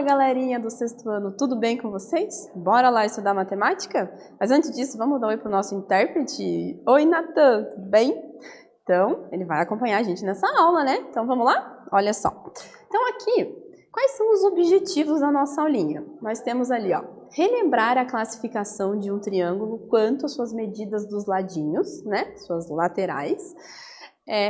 Fala, galerinha do sexto ano, tudo bem com vocês? Bora lá estudar matemática? Mas antes disso, vamos dar um oi pro nosso intérprete. Oi, Natan, tudo bem? Então, ele vai acompanhar a gente nessa aula, né? Então, vamos lá? Olha só. Então, aqui, quais são os objetivos da nossa aulinha? Nós temos ali, ó, relembrar a classificação de um triângulo quanto às suas medidas dos ladinhos, né? Suas laterais.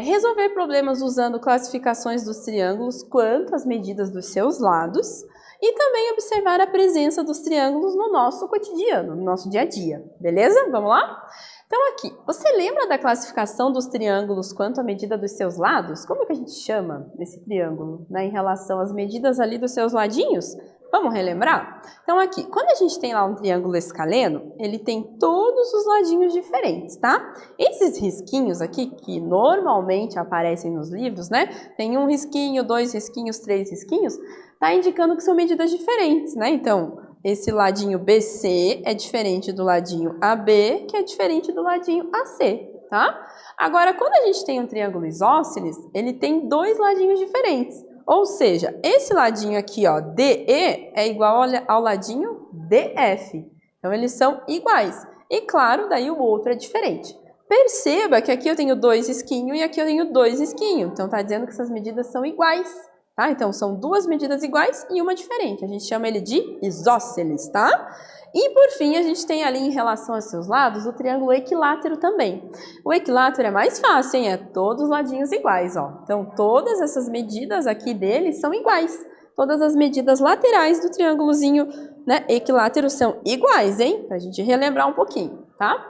Resolver problemas usando classificações dos triângulos quanto às medidas dos seus lados e também observar a presença dos triângulos no nosso cotidiano, no nosso dia a dia, beleza? Vamos lá? Então aqui, você lembra da classificação dos triângulos quanto à medida dos seus lados? Como que a gente chama esse triângulo, né, em relação às medidas ali dos seus ladinhos? Vamos relembrar? Então aqui, quando a gente tem lá um triângulo escaleno, ele tem todos os ladinhos diferentes, tá? Esses risquinhos aqui, que normalmente aparecem nos livros, né? Tem um risquinho, dois risquinhos, três risquinhos, tá indicando que são medidas diferentes, né? Então, esse ladinho BC é diferente do ladinho AB, que é diferente do ladinho AC, tá? Agora, quando a gente tem um triângulo isósceles, ele tem dois ladinhos diferentes. Ou seja, esse ladinho aqui, ó, DE, é igual ao ladinho DF. Então, eles são iguais. E, claro, daí o outro é diferente. Perceba que aqui eu tenho dois risquinhos e aqui eu tenho dois risquinhos. Então, está dizendo que essas medidas são iguais, tá? Então, são duas medidas iguais e uma diferente. A gente chama ele de isósceles, tá? E, por fim, a gente tem ali, em relação aos seus lados, o triângulo equilátero também. O equilátero é mais fácil, hein? É todos os ladinhos iguais, ó. Então, todas essas medidas aqui dele são iguais. Todas as medidas laterais do triângulozinho, né, equilátero são iguais, hein? Pra gente relembrar um pouquinho, tá?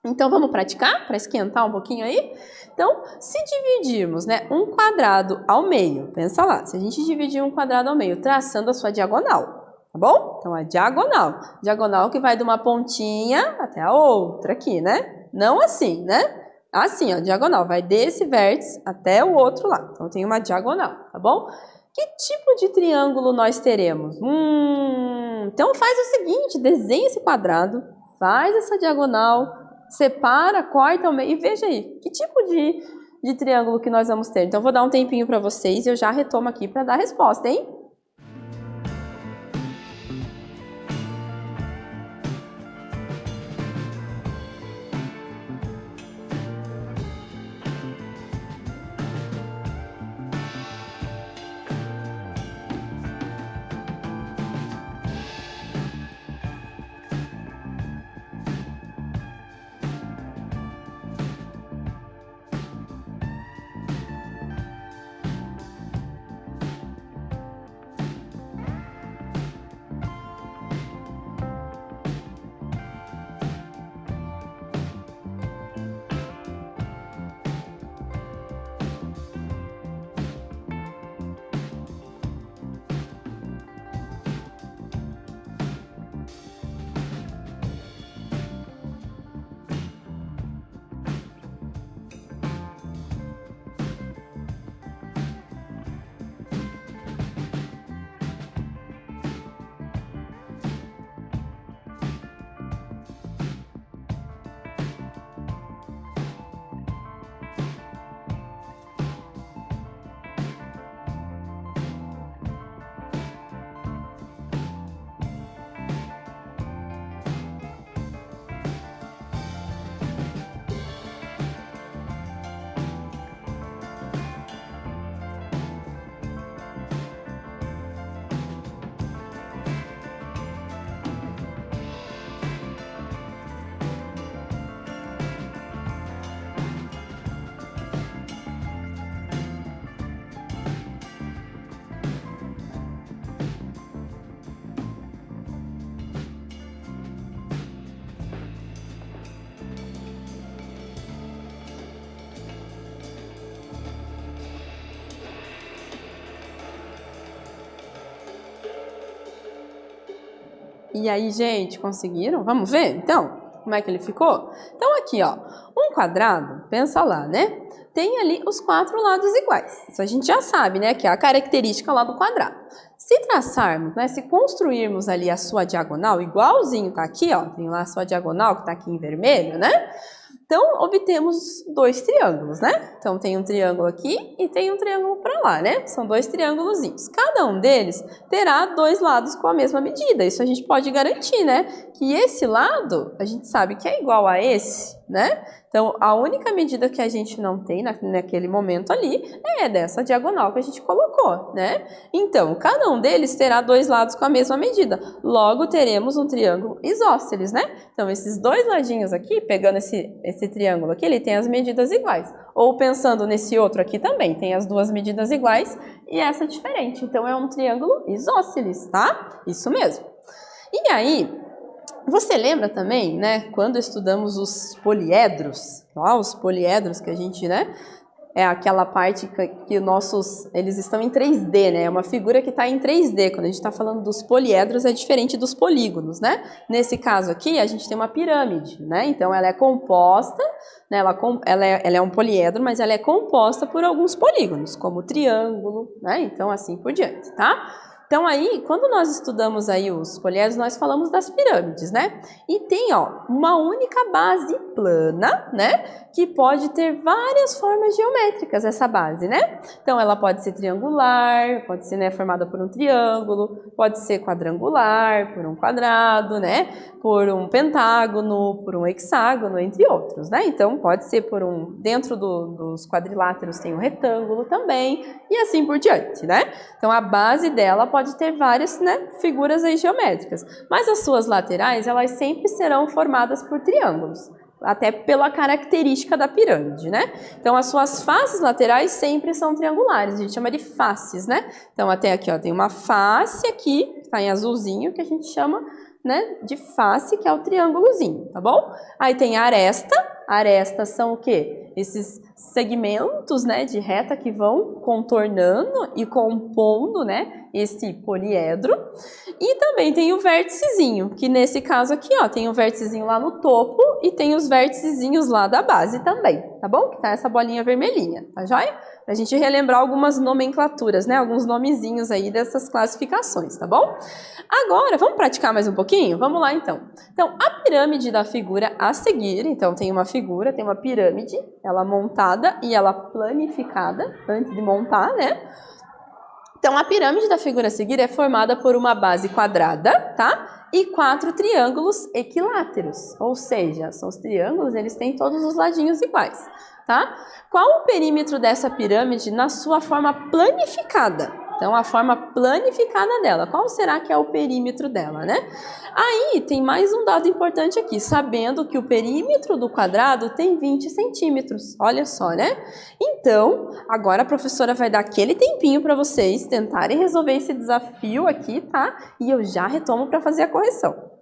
Então, vamos praticar para esquentar um pouquinho aí? Então, se dividirmos, né, um quadrado ao meio, pensa lá, se a gente dividir um quadrado ao meio, traçando a sua diagonal, tá bom? Então, a diagonal. Diagonal que vai de uma pontinha até a outra aqui, né? Não assim, né? Assim, ó, diagonal. Vai desse vértice até o outro lado. Então, tem uma diagonal, tá bom? Que tipo de triângulo nós teremos? Então, faz o seguinte, desenha esse quadrado, faz essa diagonal, separa, corta ao meio e veja aí, que tipo de triângulo que nós vamos ter. Então, vou dar um tempinho para vocês e eu já retomo aqui para dar a resposta, hein? E aí, gente, conseguiram? Vamos ver, então, como é que ele ficou? Então, aqui, ó, um quadrado, pensa lá, né? Tem ali os quatro lados iguais. Isso a gente já sabe, né? Que é a característica lá do quadrado. Se traçarmos, né? Se construirmos ali a sua diagonal, igualzinho tá aqui, ó. Tem lá a sua diagonal que tá aqui em vermelho, né? Então, obtemos dois triângulos, né? Então, tem um triângulo aqui e tem um triângulo para lá, né? São dois triângulozinhos. Cada um deles terá dois lados com a mesma medida. Isso a gente pode garantir, né? Que esse lado, a gente sabe que é igual a esse, né? Então, a única medida que a gente não tem naquele momento ali é dessa diagonal que a gente colocou, né? Então, cada um deles terá dois lados com a mesma medida. Logo, teremos um triângulo isósceles, né? Então, esses dois ladinhos aqui, pegando esse triângulo aqui, ele tem as medidas iguais. Ou pensando nesse outro aqui também, tem as duas medidas iguais e essa diferente. Então, é um triângulo isósceles, tá? Isso mesmo. E aí, você lembra também, né, quando estudamos os poliedros, os poliedros que a gente, né, é aquela parte que eles estão em 3D, né, é uma figura que está em 3D, quando a gente está falando dos poliedros é diferente dos polígonos, né, nesse caso aqui a gente tem uma pirâmide, né, então ela é composta, né, ela é um poliedro, mas ela é composta por alguns polígonos, como o triângulo, né, então assim por diante, tá? Então aí, quando nós estudamos aí os poliedros, nós falamos das pirâmides, né? E tem, ó, uma única base plana, né? Que pode ter várias formas geométricas, essa base, né? Então ela pode ser triangular, pode ser, né, formada por um triângulo, pode ser quadrangular, por um quadrado, né? Por um pentágono, por um hexágono, entre outros, né? Então pode ser dentro dos quadriláteros tem um retângulo também, e assim por diante, né? Então a base dela pode ter várias, né, figuras aí geométricas, mas as suas laterais, elas sempre serão formadas por triângulos, até pela característica da pirâmide, né? Então, as suas faces laterais sempre são triangulares, a gente chama de faces, né? Então, até aqui, ó, tem uma face aqui, que está em azulzinho, que a gente chama, né, de face, que é o triângulozinho, tá bom? Aí tem a aresta. Arestas são o quê? Esses segmentos, né, de reta que vão contornando e compondo, né, esse poliedro. E também tem o vérticezinho, que nesse caso aqui, ó, tem o vérticezinho lá no topo e tem os vérticezinhos lá da base também, tá bom? Que tá essa bolinha vermelhinha, tá joia? Pra gente relembrar algumas nomenclaturas, né, alguns nomezinhos aí dessas classificações, tá bom? Agora, vamos praticar mais um pouquinho? Vamos lá, então. Então, a pirâmide da figura a seguir, então tem uma figura, tem uma pirâmide, ela montada e ela planificada, antes de montar, né? Então, a pirâmide da figura a seguir é formada por uma base quadrada, tá? E 4 triângulos equiláteros, ou seja, são os triângulos, eles têm todos os ladinhos iguais, tá? Qual o perímetro dessa pirâmide na sua forma planificada? Então, a forma planificada dela, qual será que é o perímetro dela, né? Aí, tem mais um dado importante aqui, sabendo que o perímetro do quadrado tem 20 centímetros, olha só, né? Então, agora a professora vai dar aquele tempinho para vocês tentarem resolver esse desafio aqui, tá? E eu já retomo para fazer a correção.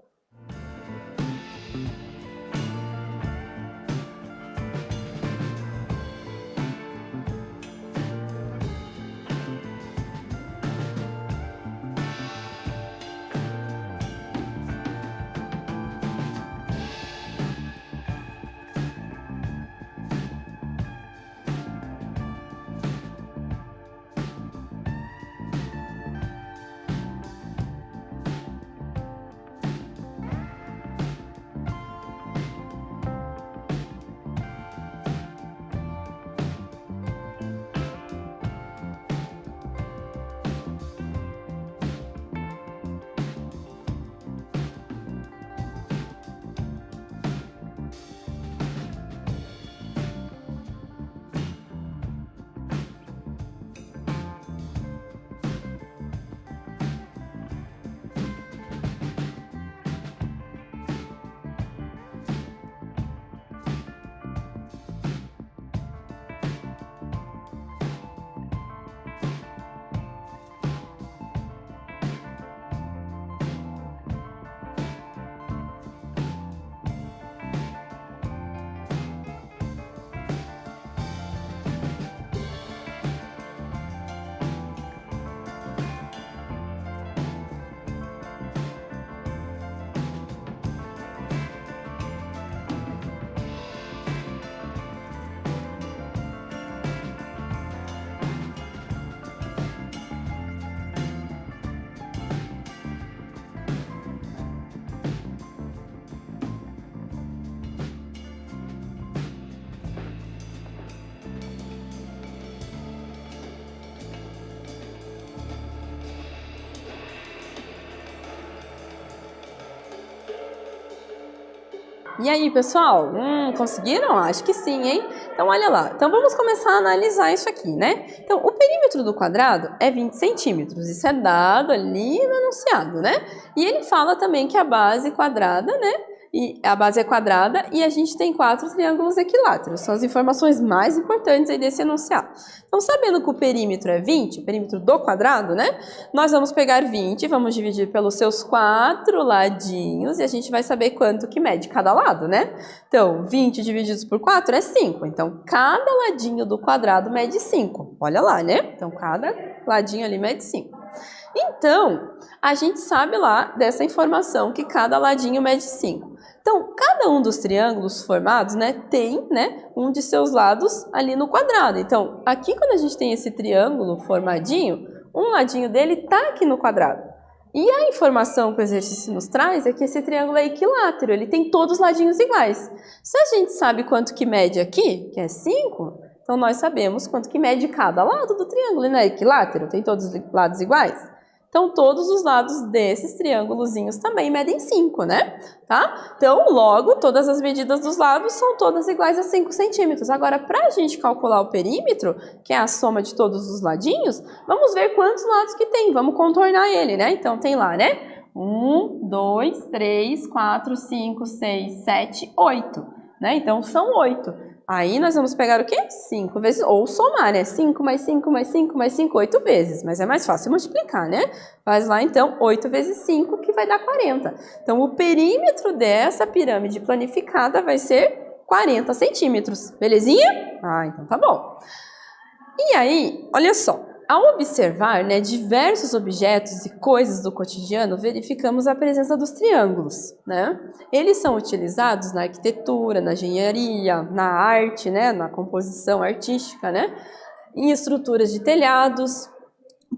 E aí, pessoal? Conseguiram? Acho que sim, hein? Então, olha lá. Então, vamos começar a analisar isso aqui, né? Então, o perímetro do quadrado é 20 centímetros. Isso é dado ali no enunciado, né? E ele fala também que a base quadrada, né? E a base é quadrada e a gente tem 4 triângulos equiláteros. São as informações mais importantes aí desse enunciado. Então, sabendo que o perímetro é 20, o perímetro do quadrado, né? Nós vamos pegar 20, vamos dividir pelos seus 4 ladinhos e a gente vai saber quanto que mede cada lado, né? Então, 20 divididos por 4 é 5. Então, cada ladinho do quadrado mede 5. Olha lá, né? Então, cada ladinho ali mede 5. Então, a gente sabe lá dessa informação que cada ladinho mede 5. Então, cada um dos triângulos formados, né, tem, né, um de seus lados ali no quadrado. Então, aqui quando a gente tem esse triângulo formadinho, um ladinho dele está aqui no quadrado. E a informação que o exercício nos traz é que esse triângulo é equilátero, ele tem todos os ladinhos iguais. Se a gente sabe quanto que mede aqui, que é 5, então nós sabemos quanto que mede cada lado do triângulo, ele não é equilátero, tem todos os lados iguais. Então, todos os lados desses triângulozinhos também medem 5, né? Tá? Então, logo, todas as medidas dos lados são todas iguais a 5 centímetros. Agora, para a gente calcular o perímetro, que é a soma de todos os ladinhos, vamos ver quantos lados que tem. Vamos contornar ele, né? Então, tem lá, né? 1, 2, 3, 4, 5, 6, 7, 8. Né? Então, são 8. Aí nós vamos pegar o quê? 5 vezes, ou somar, né? 5 mais 5 mais 5 mais 5, 8 vezes. Mas é mais fácil multiplicar, né? Faz lá, então, 8 vezes 5, que vai dar 40. Então, o perímetro dessa pirâmide planificada vai ser 40 centímetros. Belezinha? Ah, então tá bom. E aí, olha só. Ao observar, né, diversos objetos e coisas do cotidiano, verificamos a presença dos triângulos, né? Eles são utilizados na arquitetura, na engenharia, na arte, né, na composição artística, né? Em estruturas de telhados,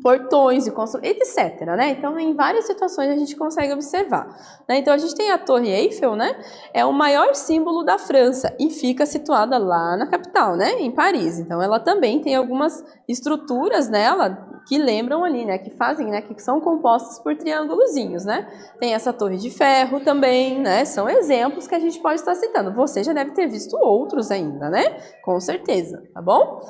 portões e etc, né? Então, em várias situações a gente consegue observar, né? Então, a gente tem a Torre Eiffel, né? É o maior símbolo da França e fica situada lá na capital, né? Em Paris. Então, ela também tem algumas estruturas nela que lembram ali, né? Que fazem, né? Que são compostas por triângulozinhos, né? Tem essa Torre de Ferro também, né? São exemplos que a gente pode estar citando. Você já deve ter visto outros ainda, né? Com certeza, tá bom?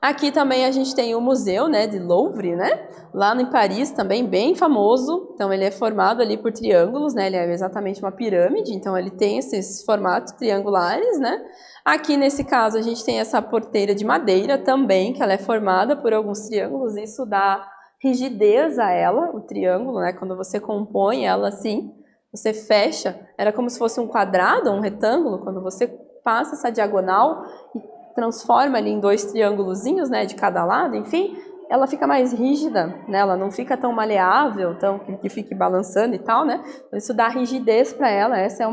Aqui também a gente tem o museu, né, de Louvre, né, lá em Paris também, bem famoso. Então ele é formado ali por triângulos, né, ele é exatamente uma pirâmide, então ele tem esses formatos triangulares, né. Aqui nesse caso a gente tem essa porteira de madeira também, que ela é formada por alguns triângulos, isso dá rigidez a ela, o triângulo, né, quando você compõe ela assim, você fecha, era como se fosse um quadrado, um retângulo, quando você passa essa diagonal e transforma ali em 2 triângulozinhos, né, de cada lado, enfim, ela fica mais rígida, né, ela não fica tão maleável, tão que fique balançando e tal, né, então isso dá rigidez para ela, essa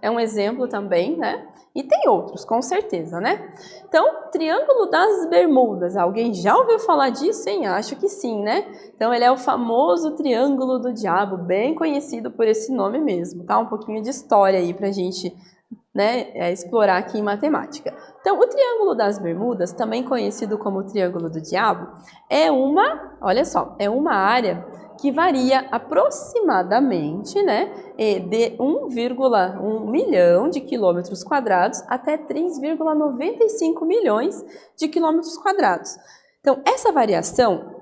é um exemplo também, né, e tem outros, com certeza, né. Então, Triângulo das Bermudas, alguém já ouviu falar disso, hein? Acho que sim, né. Então, ele é o famoso Triângulo do Diabo, bem conhecido por esse nome mesmo, tá, um pouquinho de história aí pra gente, né, explorar aqui em matemática. Então, o Triângulo das Bermudas, também conhecido como Triângulo do Diabo, é olha só, é uma área que varia aproximadamente, né, de 1,1 milhão de quilômetros quadrados até 3,95 milhões de quilômetros quadrados. Então, essa variação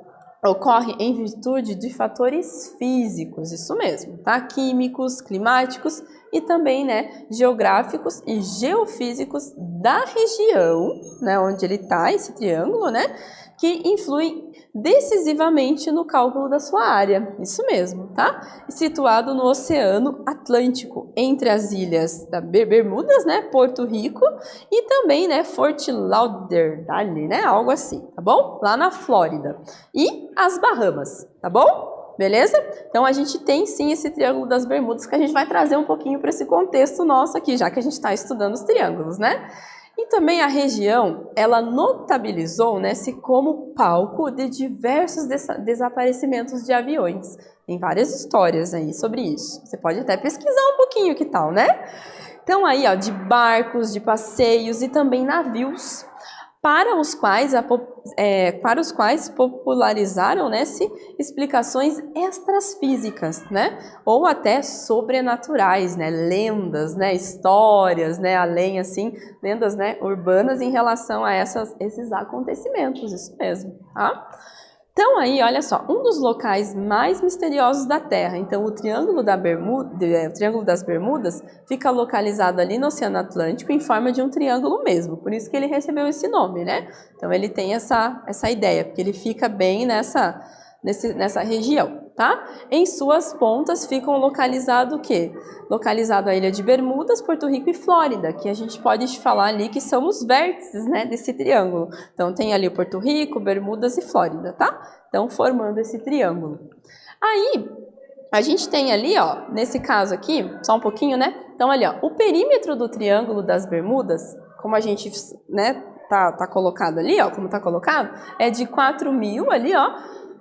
ocorre em virtude de fatores físicos, isso mesmo, tá? Químicos, climáticos e também, né, geográficos e geofísicos da região, né, onde ele está, esse triângulo, né, que influem decisivamente no cálculo da sua área, isso mesmo, tá? Situado no Oceano Atlântico, entre as ilhas da Bermudas, né, Porto Rico e também, né, Fort Lauderdale, né, algo assim, tá bom? Lá na Flórida. E as Bahamas, tá bom? Beleza? Então a gente tem sim esse Triângulo das Bermudas que a gente vai trazer um pouquinho para esse contexto nosso aqui, já que a gente está estudando os triângulos, né? E também a região, ela notabilizou, né, se como palco de diversos desaparecimentos de aviões. Tem várias histórias aí sobre isso. Você pode até pesquisar um pouquinho, que tal, né? Então aí, ó, de barcos, de passeios e também navios para os quais popularizaram, né, explicações extrafísicas, né, ou até sobrenaturais, né, lendas, né, histórias, né, além assim, lendas, né, urbanas em relação a esses acontecimentos, isso mesmo, tá? Então aí, olha só, um dos locais mais misteriosos da Terra. Então, o Triângulo das Bermudas fica localizado ali no Oceano Atlântico em forma de um triângulo mesmo. Por isso que ele recebeu esse nome, né? Então, ele tem essa ideia, porque ele fica bem nessa região, tá? Em suas pontas ficam localizado o quê? Localizado a Ilha de Bermudas, Porto Rico e Flórida, que a gente pode falar ali que são os vértices, né, desse triângulo. Então, tem ali o Porto Rico, Bermudas e Flórida, tá? Então, formando esse triângulo. Aí, a gente tem ali, ó, nesse caso aqui, só um pouquinho, né? Então, ali, ó, o perímetro do Triângulo das Bermudas, como a gente, né, tá colocado ali, ó, como tá colocado, é de 4.000 ali, ó,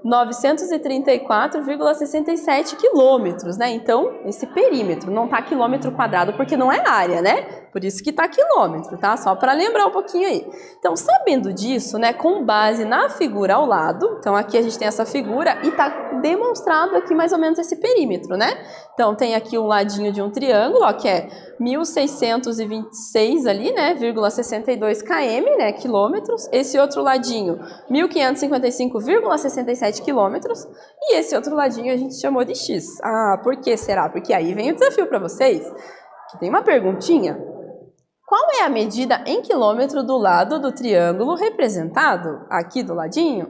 934,67 quilômetros, né? Então, esse perímetro não tá quilômetro quadrado porque não é área, né? Por isso que tá quilômetro, tá? Só para lembrar um pouquinho aí. Então, sabendo disso, né, com base na figura ao lado, então aqui a gente tem essa figura e tá demonstrado aqui mais ou menos esse perímetro, né? Então, tem aqui um ladinho de um triângulo, ó, que é 1.626 ali, né, 0,62 km, né, quilômetros. Esse outro ladinho, 1.555,67 quilômetros. E esse outro ladinho a gente chamou de X. Ah, por que será? Porque aí vem o desafio para vocês, que tem uma perguntinha. Qual é a medida em quilômetro do lado do triângulo representado? Aqui do ladinho?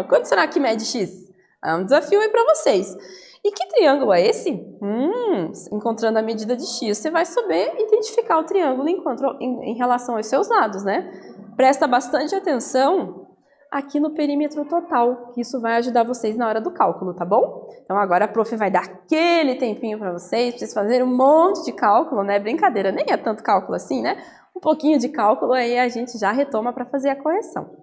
Quanto será que mede X? É um desafio aí para vocês. E que triângulo é esse? Encontrando a medida de X, você vai saber identificar o triângulo em relação aos seus lados, né? Presta bastante atenção aqui no perímetro total, que isso vai ajudar vocês na hora do cálculo, tá bom? Então agora a prof vai dar aquele tempinho para vocês fazerem um monte de cálculo, né? Brincadeira, nem é tanto cálculo assim, né? Um pouquinho de cálculo, aí a gente já retoma para fazer a correção.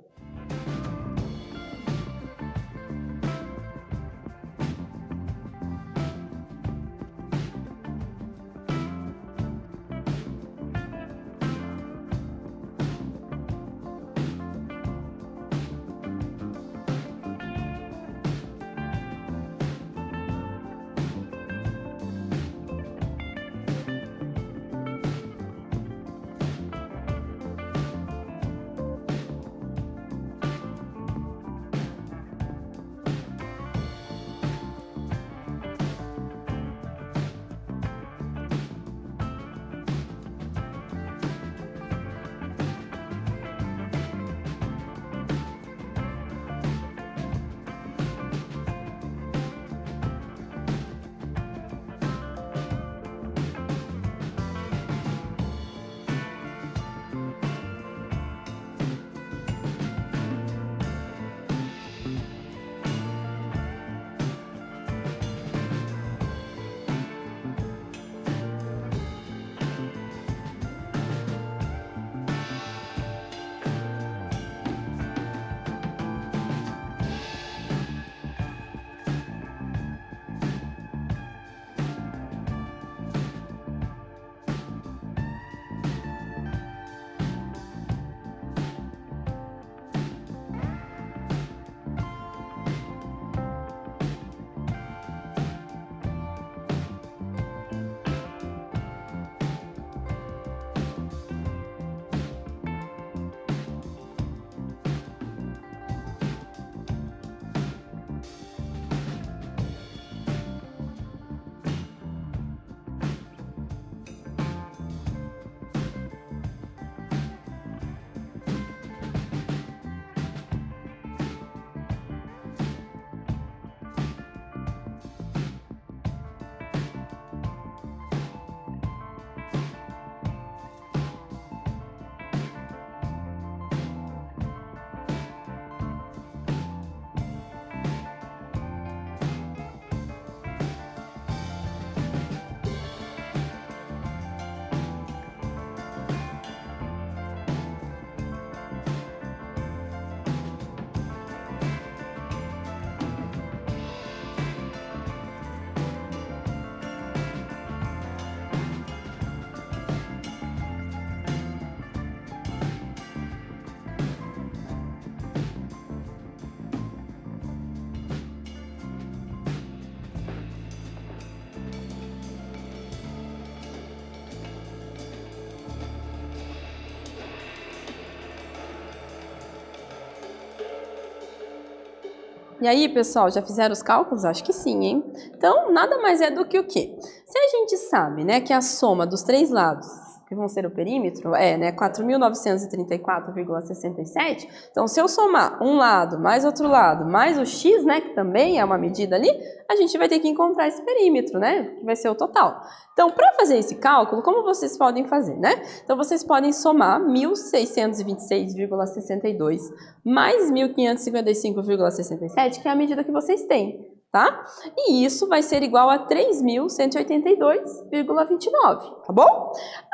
E aí, pessoal, já fizeram os cálculos? Acho que sim, hein? Então, nada mais é do que o quê? Se a gente sabe, né, que a soma dos três lados, que vão ser o perímetro, né, 4.934,67. Então, se eu somar um lado, mais outro lado, mais o x, né, que também é uma medida ali, a gente vai ter que encontrar esse perímetro, né, que vai ser o total. Então, para fazer esse cálculo, como vocês podem fazer, né? Então, vocês podem somar 1.626,62 mais 1.555,67, que é a medida que vocês têm. Tá? E isso vai ser igual a 3.182,29, tá bom?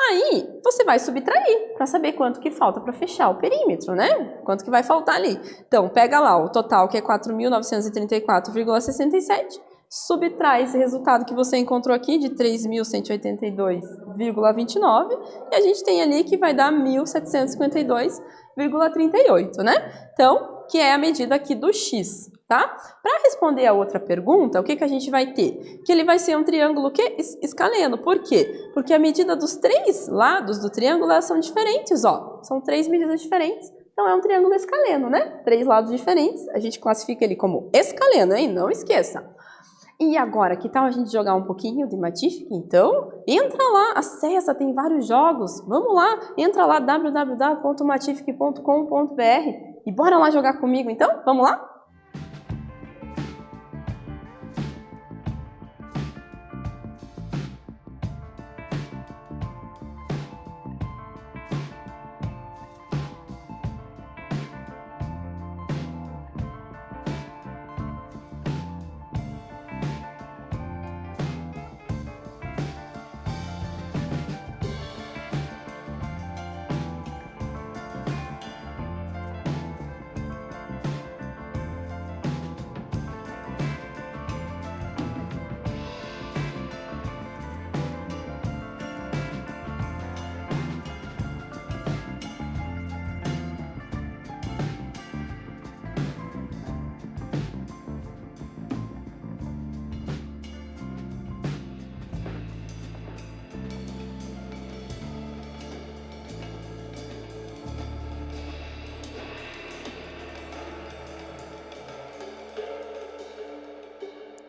Aí, você vai subtrair para saber quanto que falta para fechar o perímetro, né? Quanto que vai faltar ali. Então, pega lá o total, que é 4.934,67, subtrai esse resultado que você encontrou aqui de 3.182,29 e a gente tem ali que vai dar 1.752,38, né? Então, que é a medida aqui do x. Tá? Para responder a outra pergunta, o que a gente vai ter? Que ele vai ser um triângulo escaleno. Por quê? Porque a medida dos três lados do triângulo elas são diferentes, ó. São três medidas diferentes. Então é um triângulo escaleno, né? Três lados diferentes. A gente classifica ele como escaleno, hein? Não esqueça. E agora, que tal a gente jogar um pouquinho de Matific? Então, entra lá, acessa, tem vários jogos. Vamos lá, entra lá, www.matific.com.br e bora lá jogar comigo, então? Vamos lá?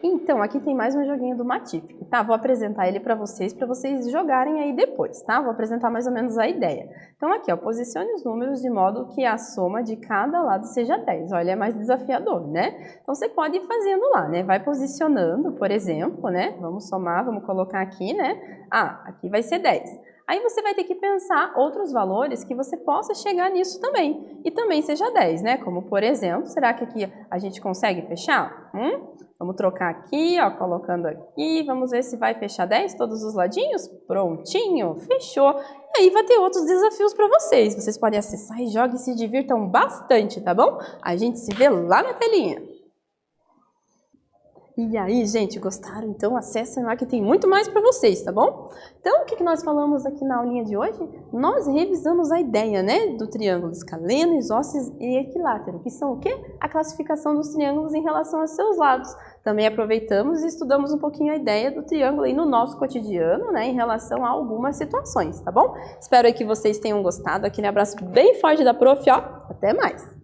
Então, aqui tem mais um joguinho do Matific, tá? Vou apresentar ele para vocês jogarem aí depois, tá? Vou apresentar mais ou menos a ideia. Então, aqui, ó, posicione os números de modo que a soma de cada lado seja 10. Olha, é mais desafiador, né? Então, você pode ir fazendo lá, né? Vai posicionando, por exemplo, né? Vamos somar, vamos colocar aqui, né? Ah, aqui vai ser 10. Aí você vai ter que pensar outros valores que você possa chegar nisso também. E também seja 10, né? Como, por exemplo, será que aqui a gente consegue fechar? Vamos trocar aqui, ó, colocando aqui. Vamos ver se vai fechar 10, todos os ladinhos. Prontinho, fechou. E aí vai ter outros desafios para vocês. Vocês podem acessar e joguem e se divirtam bastante, tá bom? A gente se vê lá na telinha. E aí, gente, gostaram? Então acessem lá que tem muito mais para vocês, tá bom? Então, o que nós falamos aqui na aulinha de hoje? Nós revisamos a ideia, né, do triângulo escaleno, isósceles e equilátero, que são o quê? A classificação dos triângulos em relação aos seus lados. Também aproveitamos e estudamos um pouquinho a ideia do triângulo aí no nosso cotidiano, né, em relação a algumas situações, tá bom? Espero aí que vocês tenham gostado. Aquele abraço bem forte da prof, ó. Até mais!